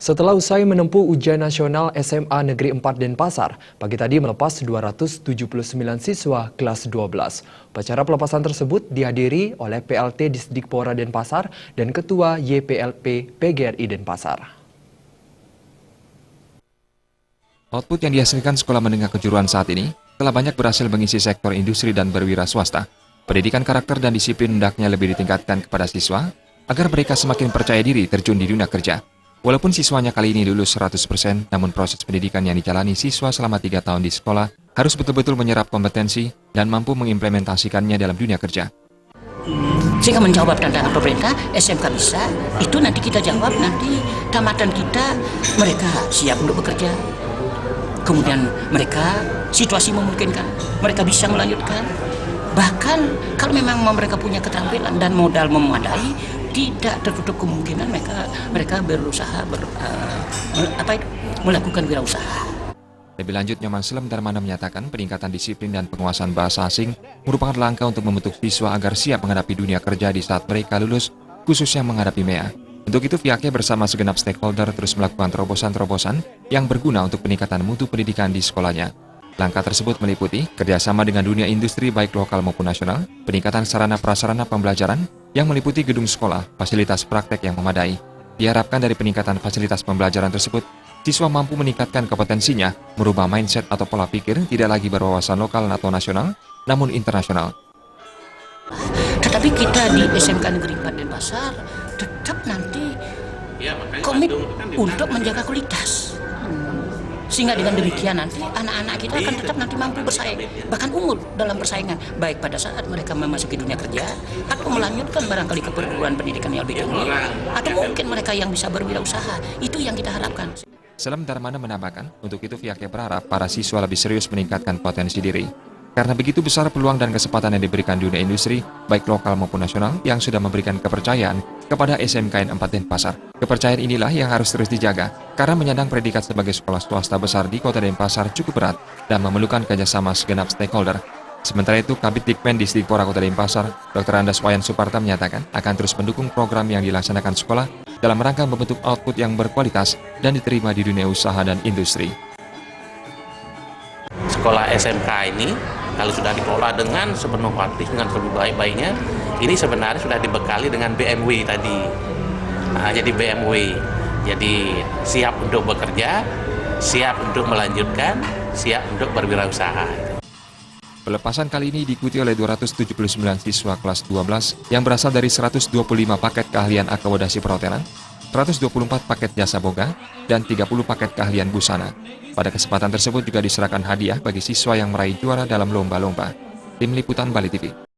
Setelah usai menempuh ujian nasional SMA Negeri 4 Denpasar, pagi tadi melepas 279 siswa kelas 12. Upacara pelepasan tersebut dihadiri oleh PLT Disdikpora Denpasar dan Ketua YPLP PGRI Denpasar. Output yang dihasilkan sekolah menengah kejuruan saat ini telah banyak berhasil mengisi sektor industri dan berwira swasta. Pendidikan karakter dan disiplin hendaknya lebih ditingkatkan kepada siswa agar mereka semakin percaya diri terjun di dunia kerja. Walaupun siswanya kali ini lulus 100%, namun proses pendidikan yang dijalani siswa selama 3 tahun di sekolah harus betul-betul menyerap kompetensi dan mampu mengimplementasikannya dalam dunia kerja. Sehingga menjawab tantangan pemerintah, SMK bisa, itu nanti kita jawab, nanti tamatan kita, mereka siap untuk bekerja. Kemudian mereka, situasi memungkinkan, mereka bisa melanjutkan. Bahkan kalau memang mereka punya keterampilan dan modal memadai, tidak tertutup kemungkinan mereka berusaha melakukan wirausaha. Lebih lanjut, Nyoman Slem Darmana menyatakan peningkatan disiplin dan penguasaan bahasa asing merupakan langkah untuk membentuk siswa agar siap menghadapi dunia kerja di saat mereka lulus, khususnya menghadapi MEA. Untuk itu pihaknya bersama segenap stakeholder terus melakukan terobosan-terobosan yang berguna untuk peningkatan mutu pendidikan di sekolahnya. Langkah tersebut meliputi kerjasama dengan dunia industri baik lokal maupun nasional, peningkatan sarana-prasarana pembelajaran yang meliputi gedung sekolah, fasilitas praktek yang memadai. Diharapkan dari peningkatan fasilitas pembelajaran tersebut, siswa mampu meningkatkan kompetensinya, merubah mindset atau pola pikir tidak lagi berwawasan lokal atau nasional, namun internasional. Tetapi kita di SMK Negeri 4 Denpasar tetap nanti komit untuk menjaga kualitas. Sehingga dengan demikian nanti anak-anak kita akan tetap nanti mampu bersaing, bahkan unggul dalam persaingan, baik pada saat mereka memasuki dunia kerja, atau melanjutkan barangkali ke perguruan pendidikan yang lebih tinggi, atau mungkin mereka yang bisa berwirausaha. Itu yang kita harapkan. Slem Darmana menambahkan, untuk itu pihaknya berharap para siswa lebih serius meningkatkan potensi diri. Karena begitu besar peluang dan kesempatan yang diberikan dunia industri, baik lokal maupun nasional, yang sudah memberikan kepercayaan kepada SMKN 4 Denpasar. Kepercayaan inilah yang harus terus dijaga, karena menyandang predikat sebagai sekolah swasta besar di Kota Denpasar cukup berat dan memerlukan kerjasama segenap stakeholder. Sementara itu, Kabid Dikmen Disdikpora Kota Denpasar, Dr. Andas Wayan Suparta menyatakan akan terus mendukung program yang dilaksanakan sekolah dalam rangka membentuk output yang berkualitas dan diterima di dunia usaha dan industri. Sekolah SMK ini kalau sudah dikelola dengan sepenuh hati, dengan sebaik-baiknya, ini sebenarnya sudah dibekali dengan BMW tadi. Jadi BMW, jadi siap untuk bekerja, siap untuk melanjutkan, siap untuk berwirausaha. Pelepasan kali ini diikuti oleh 279 siswa kelas 12 yang berasal dari 125 paket keahlian akomodasi perhotelan, 124 paket jasa boga, dan 30 paket keahlian busana. Pada kesempatan tersebut juga diserahkan hadiah bagi siswa yang meraih juara dalam lomba-lomba. Tim Liputan Bali TV.